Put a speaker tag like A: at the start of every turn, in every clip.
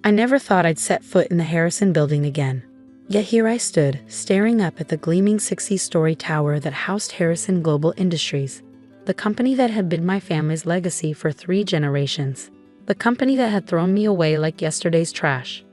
A: I never thought I'd set foot in the Harrison building again. Yet here I stood, staring up at the gleaming 60-story tower that housed Harrison Global Industries, the company that had been my family's legacy for 3 generations, the company that had thrown me away like yesterday's trash.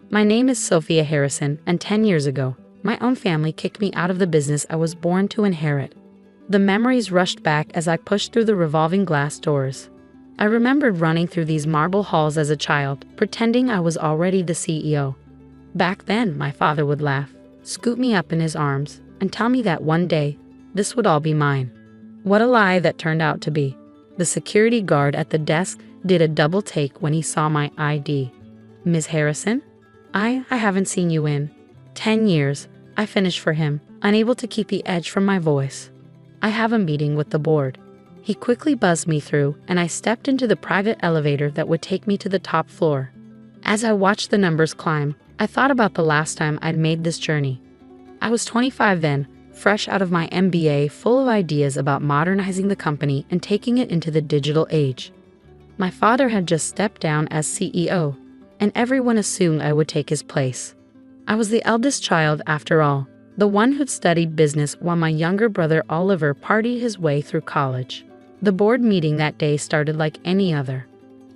A: My name is Sophia Harrison, and 10 years ago, my own family kicked me out of the business I was born to inherit. The memories rushed back as I pushed through the revolving glass doors. I remembered running through these marble halls as a child, pretending I was already the CEO. Back then, my father would laugh, scoop me up in his arms, and tell me that one day, this would all be mine. What a lie that turned out to be. The security guard at the desk did a double take when he saw my ID. Ms. Harrison? I haven't seen you in 10 years, I finished for him, unable to keep the edge from my voice. I have a meeting with the board. He quickly buzzed me through, and I stepped into the private elevator that would take me to the top floor. As I watched the numbers climb, I thought about the last time I'd made this journey. I was 25 then, fresh out of my MBA, full of ideas about modernizing the company and taking it into the digital age. My father had just stepped down as CEO, and everyone assumed I would take his place. I was the eldest child after all, the one who'd studied business while my younger brother Oliver partied his way through college. The board meeting that day started like any other.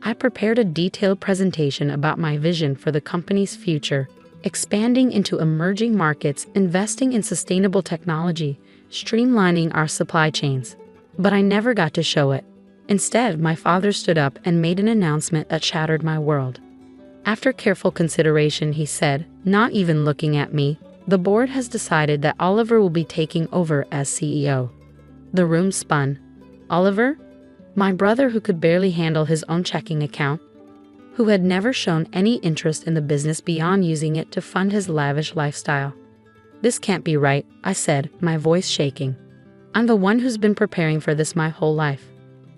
A: I prepared a detailed presentation about my vision for the company's future, expanding into emerging markets, investing in sustainable technology, streamlining our supply chains. But I never got to show it. Instead, my father stood up and made an announcement that shattered my world. After careful consideration, he said, not even looking at me, the board has decided that Oliver will be taking over as CEO. The room spun. Oliver? My brother, who could barely handle his own checking account, who had never shown any interest in the business beyond using it to fund his lavish lifestyle. This can't be right, I said, my voice shaking. I'm the one who's been preparing for this my whole life.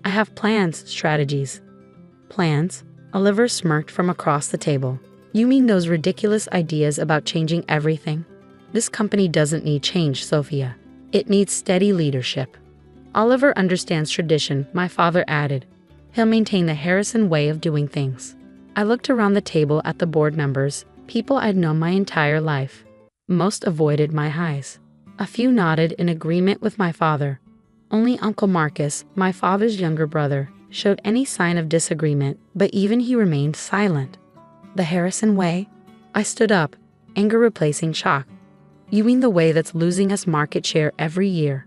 A: I have plans, strategies. Plans? Oliver smirked from across the table. You mean those ridiculous ideas about changing everything? This company doesn't need change, Sophia. It needs steady leadership. Oliver understands tradition, my father added. He'll maintain the Harrison way of doing things. I looked around the table at the board members, people I'd known my entire life. Most avoided my eyes. A few nodded in agreement with my father. Only Uncle Marcus, my father's younger brother, showed any sign of disagreement, but even he remained silent. The Harrison way? I stood up, anger replacing shock. You mean the way that's losing us market share every year?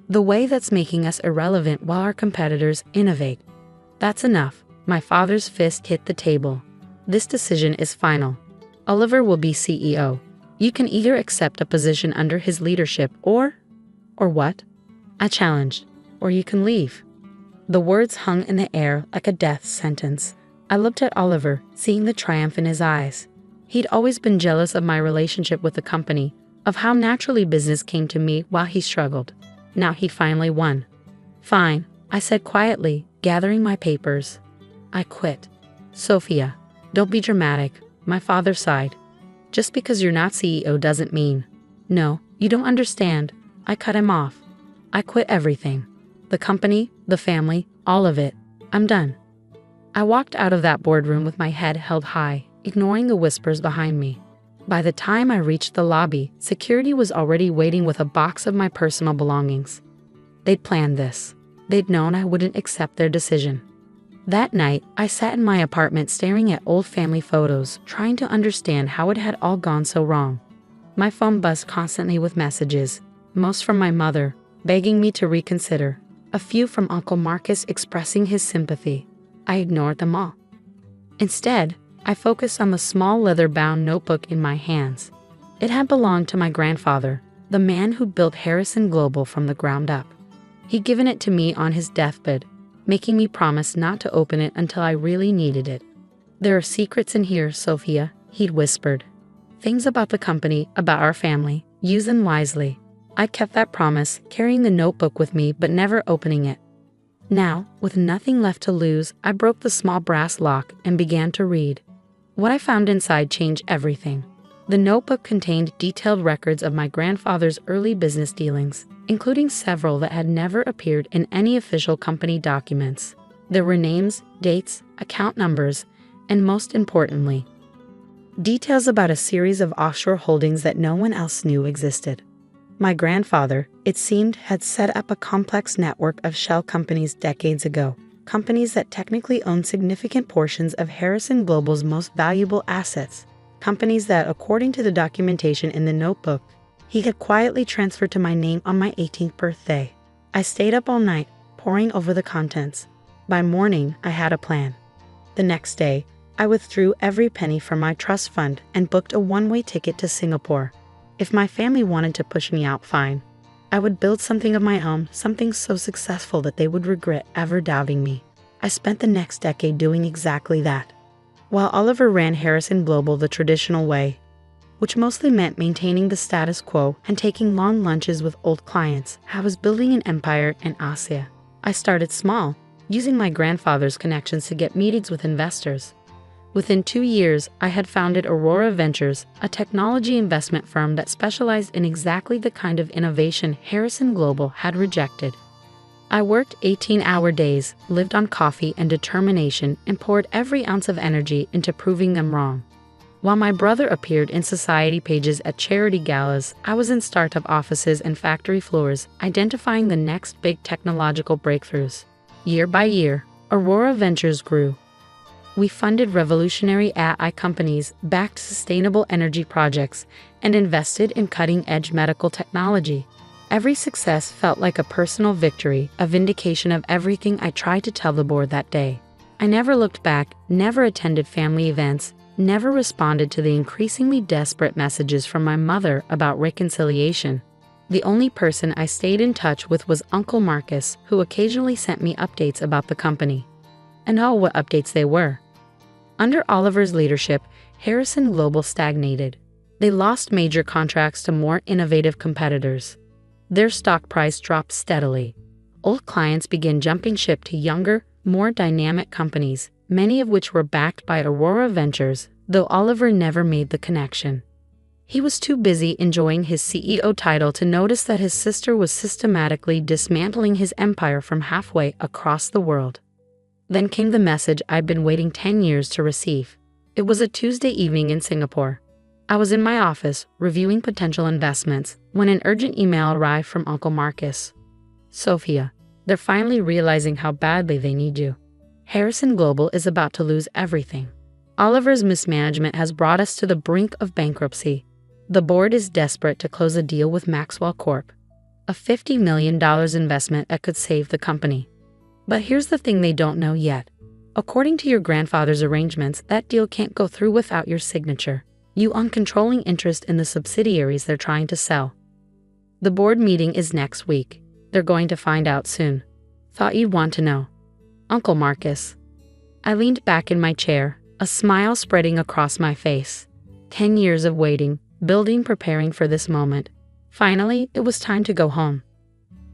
A: The way that's making us irrelevant while our competitors innovate? That's enough. My father's fist hit the table. This decision is final. Oliver will be CEO. You can either accept a position under his leadership or what? I challenged. Or you can leave. The words hung in the air like a death sentence. I looked at Oliver, seeing the triumph in his eyes. He'd always been jealous of my relationship with the company, of how naturally business came to me while he struggled. Now he finally won. Fine, I said quietly, gathering my papers. I quit. Sophia, don't be dramatic, my father sighed. Just because you're not CEO doesn't mean. No, you don't understand. I cut him off. I quit everything. The company, the family, all of it. I'm done. I walked out of that boardroom with my head held high, ignoring the whispers behind me. By the time I reached the lobby, security was already waiting with a box of my personal belongings. They'd planned this. They'd known I wouldn't accept their decision. That night, I sat in my apartment staring at old family photos, trying to understand how it had all gone so wrong. My phone buzzed constantly with messages, most from my mother, begging me to reconsider. A few from Uncle Marcus expressing his sympathy. I ignored them all. Instead, I focused on the small leather-bound notebook in my hands. It had belonged to my grandfather, the man who built Harrison Global from the ground up. He'd given it to me on his deathbed, making me promise not to open it until I really needed it. There are secrets in here, Sophia, he'd whispered. Things about the company, about our family. Use them wisely. I kept that promise, carrying the notebook with me but never opening it. Now, with nothing left to lose, I broke the small brass lock and began to read. What I found inside changed everything. The notebook contained detailed records of my grandfather's early business dealings, including several that had never appeared in any official company documents. There were names, dates, account numbers, and most importantly, Details about a series of offshore holdings that no one else knew existed. My grandfather, it seemed, had set up a complex network of shell companies decades ago, companies that technically owned significant portions of Harrison Global's most valuable assets, companies that, according to the documentation in the notebook, he had quietly transferred to my name on my 18th birthday. I stayed up all night, poring over the contents. By morning, I had a plan. The next day, I withdrew every penny from my trust fund and booked a one-way ticket to Singapore. If my family wanted to push me out, fine. I would build something of my own, something so successful that they would regret ever doubting me. I spent the next decade doing exactly that. While Oliver ran Harrison Global the traditional way, which mostly meant maintaining the status quo and taking long lunches with old clients, I was building an empire in Asia. I started small, using my grandfather's connections to get meetings with investors. Within 2 years, I had founded Aurora Ventures, a technology investment firm that specialized in exactly the kind of innovation Harrison Global had rejected. I worked 18-hour days, lived on coffee and determination, and poured every ounce of energy into proving them wrong. While my brother appeared in society pages at charity galas, I was in startup offices and factory floors, identifying the next big technological breakthroughs. Year by year, Aurora Ventures grew. We funded revolutionary AI companies, backed sustainable energy projects, and invested in cutting-edge medical technology. Every success felt like a personal victory, a vindication of everything I tried to tell the board that day. I never looked back, never attended family events, never responded to the increasingly desperate messages from my mother about reconciliation. The only person I stayed in touch with was Uncle Marcus, who occasionally sent me updates about the company. And oh, what updates they were. Under Oliver's leadership, Harrison Global stagnated. They lost major contracts to more innovative competitors. Their stock price dropped steadily. Old clients began jumping ship to younger, more dynamic companies, many of which were backed by Aurora Ventures, though Oliver never made the connection. He was too busy enjoying his CEO title to notice that his sister was systematically dismantling his empire from halfway across the world. Then came the message I'd been waiting 10 years to receive. It was a Tuesday evening in Singapore. I was in my office, reviewing potential investments, when an urgent email arrived from Uncle Marcus. Sophia, they're finally realizing how badly they need you. Harrison Global is about to lose everything. Oliver's mismanagement has brought us to the brink of bankruptcy. The board is desperate to close a deal with Maxwell Corp, a $50 million investment that could save the company. But here's the thing they don't know yet. According to your grandfather's arrangements, that deal can't go through without your signature. You own controlling interest in the subsidiaries they're trying to sell. The board meeting is next week. They're going to find out soon. Thought you'd want to know. Uncle Marcus. I leaned back in my chair, a smile spreading across my face. 10 years of waiting, building, preparing for this moment. Finally, it was time to go home.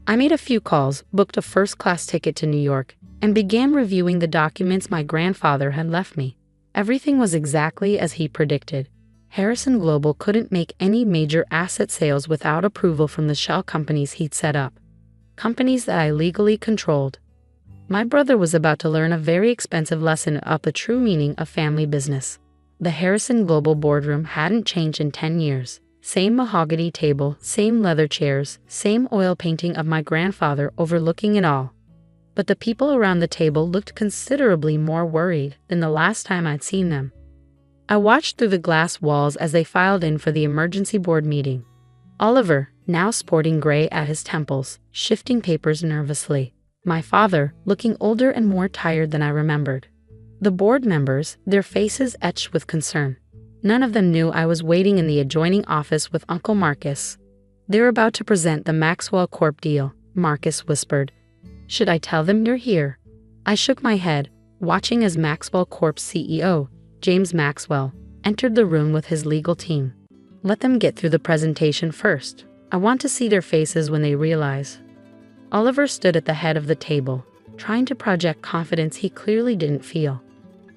A: I made a few calls, booked a first-class ticket to New York, and began reviewing the documents my grandfather had left me. Everything was exactly as he predicted. Harrison Global couldn't make any major asset sales without approval from the shell companies he'd set up. Companies that I legally controlled. My brother was about to learn a very expensive lesson about the true meaning of family business. The Harrison Global boardroom hadn't changed in 10 years. Same mahogany table, same leather chairs, same oil painting of my grandfather overlooking it all. But the people around the table looked considerably more worried than the last time I'd seen them. I watched through the glass walls as they filed in for the emergency board meeting. Oliver, now sporting gray at his temples, shifting papers nervously. My father, looking older and more tired than I remembered. The board members, their faces etched with concern. None of them knew I was waiting in the adjoining office with Uncle Marcus. They're about to present the Maxwell Corp deal, Marcus whispered. Should I tell them you're here? I shook my head, watching as Maxwell Corp's CEO, James Maxwell, entered the room with his legal team. Let them get through the presentation first. I want to see their faces when they realize. Oliver stood at the head of the table, trying to project confidence he clearly didn't feel.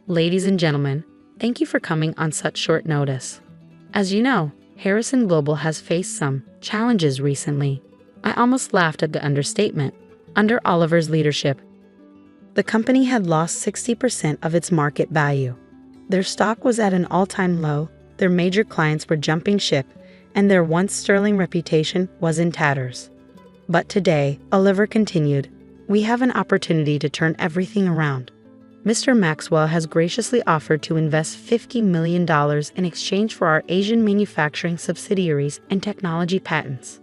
A: Ladies and gentlemen, thank you for coming on such short notice. As you know, Harrison Global has faced some challenges recently. I almost laughed at the understatement. Under Oliver's leadership, the company had lost 60% of its market value. Their stock was at an all-time low, their major clients were jumping ship, and their once sterling reputation was in tatters. But today, Oliver continued, we have an opportunity to turn everything around. Mr. Maxwell has graciously offered to invest $50 million in exchange for our Asian manufacturing subsidiaries and technology patents.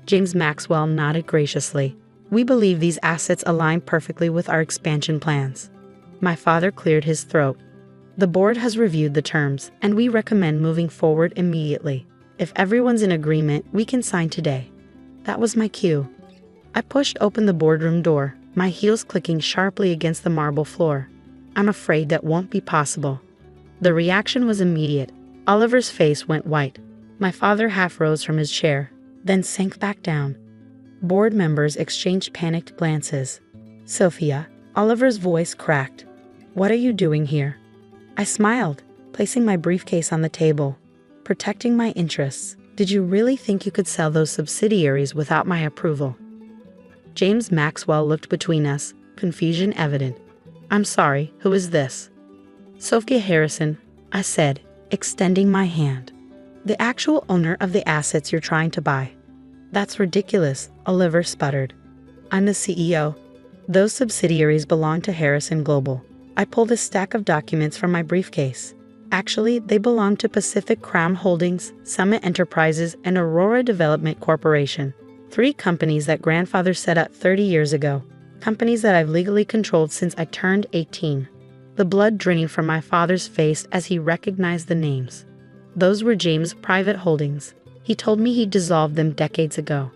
A: James Maxwell nodded graciously. We believe these assets align perfectly with our expansion plans. My father cleared his throat. The board has reviewed the terms, and we recommend moving forward immediately. If everyone's in agreement, we can sign today. That was my cue. I pushed open the boardroom door, my heels clicking sharply against the marble floor. I'm afraid that won't be possible. The reaction was immediate. Oliver's face went white. My father half rose from his chair, then sank back down. Board members exchanged panicked glances. Sophia, Oliver's voice cracked. What are you doing here? I smiled, placing my briefcase on the table. Protecting my interests. Did you really think you could sell those subsidiaries without my approval? James Maxwell looked between us, confusion evident. I'm sorry, who is this? Sophia Harrison, I said, extending my hand. The actual owner of the assets you're trying to buy. That's ridiculous, Oliver sputtered. I'm the CEO. Those subsidiaries belong to Harrison Global. I pulled a stack of documents from my briefcase. Actually, they belong to Pacific Crown Holdings, Summit Enterprises, and Aurora Development Corporation. 3 companies that grandfather set up 30 years ago. Companies that I've legally controlled since I turned 18. The blood draining from my father's face as he recognized the names. Those were James' private holdings. He told me he'd dissolved them decades ago.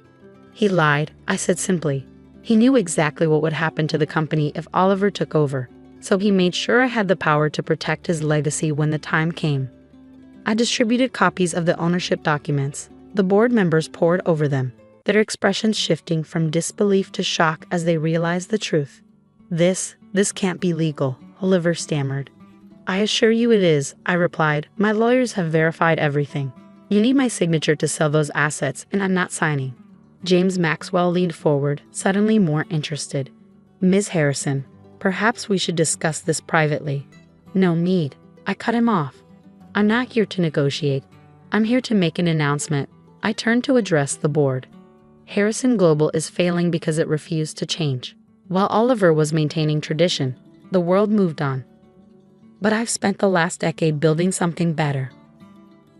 A: He lied, I said simply. He knew exactly what would happen to the company if Oliver took over, so he made sure I had the power to protect his legacy when the time came. I distributed copies of the ownership documents. The board members pored over them, their expressions shifting from disbelief to shock as they realized the truth. This can't be legal, Oliver stammered. I assure you it is, I replied. My lawyers have verified everything. You need my signature to sell those assets, and I'm not signing. James Maxwell leaned forward, suddenly more interested. Ms. Harrison, perhaps we should discuss this privately. No need. I cut him off. I'm not here to negotiate. I'm here to make an announcement. I turned to address the board. Harrison Global is failing because it refused to change. While Oliver was maintaining tradition, the world moved on. But I've spent the last decade building something better.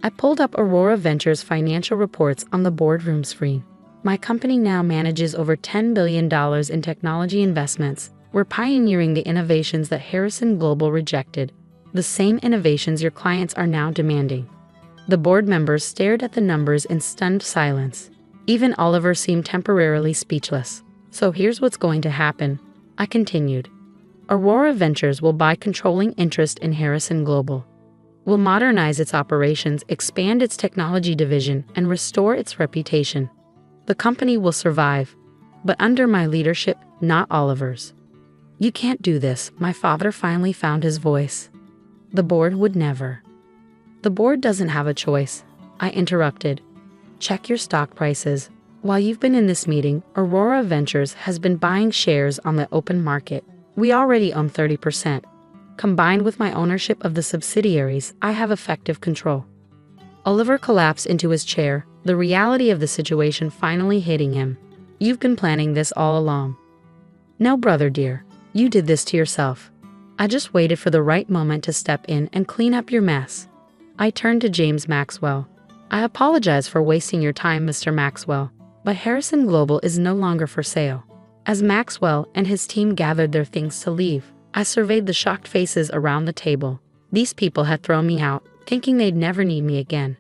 A: I pulled up Aurora Ventures' financial reports on the boardroom screen. My company now manages over $10 billion in technology investments. We're pioneering the innovations that Harrison Global rejected, the same innovations your clients are now demanding. The board members stared at the numbers in stunned silence. Even Oliver seemed temporarily speechless. So here's what's going to happen, I continued. Aurora Ventures will buy controlling interest in Harrison Global. We'll modernize its operations, expand its technology division, and restore its reputation. The company will survive, but under my leadership, not Oliver's. You can't do this, my father finally found his voice. The board would never. The board doesn't have a choice, I interrupted. Check your stock prices. While you've been in this meeting, Aurora Ventures has been buying shares on the open market. We already own 30%. Combined with my ownership of the subsidiaries, I have effective control. Oliver collapsed into his chair, the reality of the situation finally hitting him. You've been planning this all along. No, brother dear, you did this to yourself. I just waited for the right moment to step in and clean up your mess. I turned to James Maxwell. I apologize for wasting your time, Mr. Maxwell, but Harrison Global is no longer for sale. As Maxwell and his team gathered their things to leave, I surveyed the shocked faces around the table. These people had thrown me out, thinking they'd never need me again.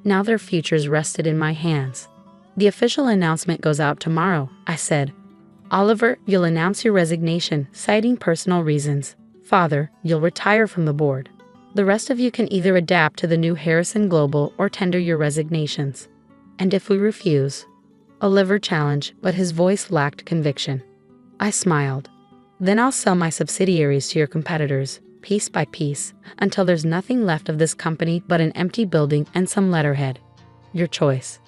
A: Now their futures rested in my hands. The official announcement goes out tomorrow, I said. Oliver, you'll announce your resignation, citing personal reasons. Father, you'll retire from the board. The rest of you can either adapt to the new Harrison Global or tender your resignations. And if we refuse? Oliver challenged, but his voice lacked conviction. I smiled. Then I'll sell my subsidiaries to your competitors, piece by piece, until there's nothing left of this company but an empty building and some letterhead. Your choice.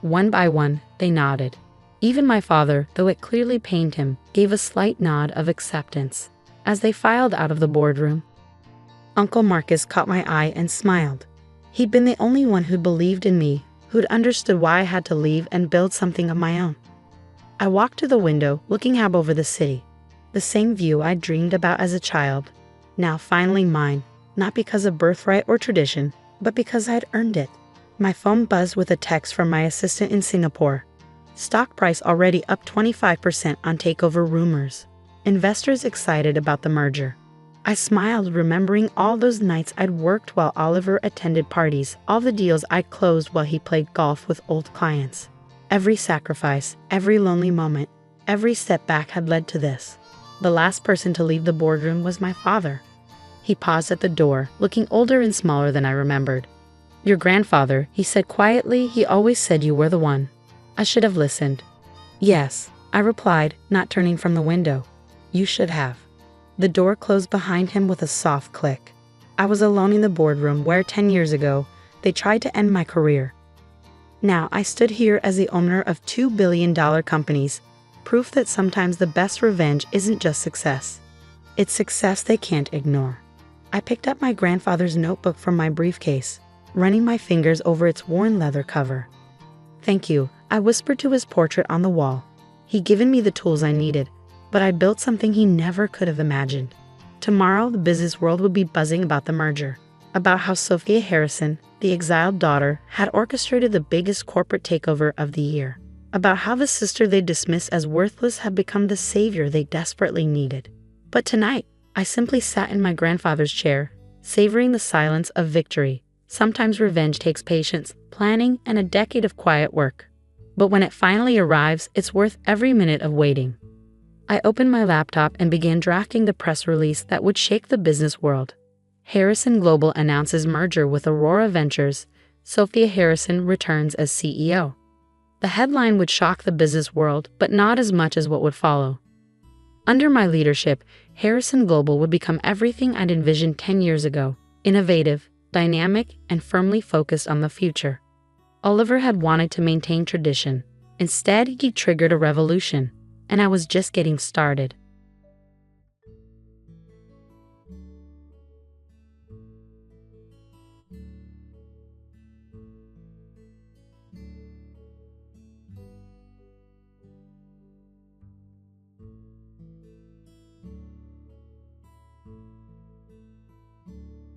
A: One by one, they nodded. Even my father, though it clearly pained him, gave a slight nod of acceptance. As they filed out of the boardroom, Uncle Marcus caught my eye and smiled. He'd been the only one who believed in me, who'd understood why I had to leave and build something of my own. I walked to the window, looking out over the city. The same view I'd dreamed about as a child, now finally mine, not because of birthright or tradition, but because I'd earned it. My phone buzzed with a text from my assistant in Singapore. Stock price already up 25% on takeover rumors. Investors excited about the merger. I smiled, remembering all those nights I'd worked while Oliver attended parties, all the deals I'd closed while he played golf with old clients. Every sacrifice, every lonely moment, every setback had led to this. The last person to leave the boardroom was my father. He paused at the door, looking older and smaller than I remembered. "Your grandfather," he said quietly, "he always said you were the one." I should have listened. "Yes," I replied, not turning from the window. "You should have." The door closed behind him with a soft click. I was alone in the boardroom where 10 years ago, they tried to end my career. Now I stood here as the owner of $2 billion companies, proof that sometimes the best revenge isn't just success. It's success they can't ignore. I picked up my grandfather's notebook from my briefcase, running my fingers over its worn leather cover. "Thank you," I whispered to his portrait on the wall. He'd given me the tools I needed, but I built something he never could have imagined. Tomorrow, the business world would be buzzing about the merger, about how Sophia Harrison, the exiled daughter, had orchestrated the biggest corporate takeover of the year, about how the sister they dismissed as worthless had become the savior they desperately needed. But tonight, I simply sat in my grandfather's chair, savoring the silence of victory. Sometimes revenge takes patience, planning, and a decade of quiet work. But when it finally arrives, it's worth every minute of waiting. I opened my laptop and began drafting the press release that would shake the business world. Harrison Global announces merger with Aurora Ventures. Sophia Harrison returns as CEO. The headline would shock the business world, but not as much as what would follow. Under my leadership, Harrison Global would become everything I'd envisioned 10 years ago: innovative, dynamic, and firmly focused on the future. Oliver had wanted to maintain tradition. Instead, he triggered a revolution, and I was just getting started.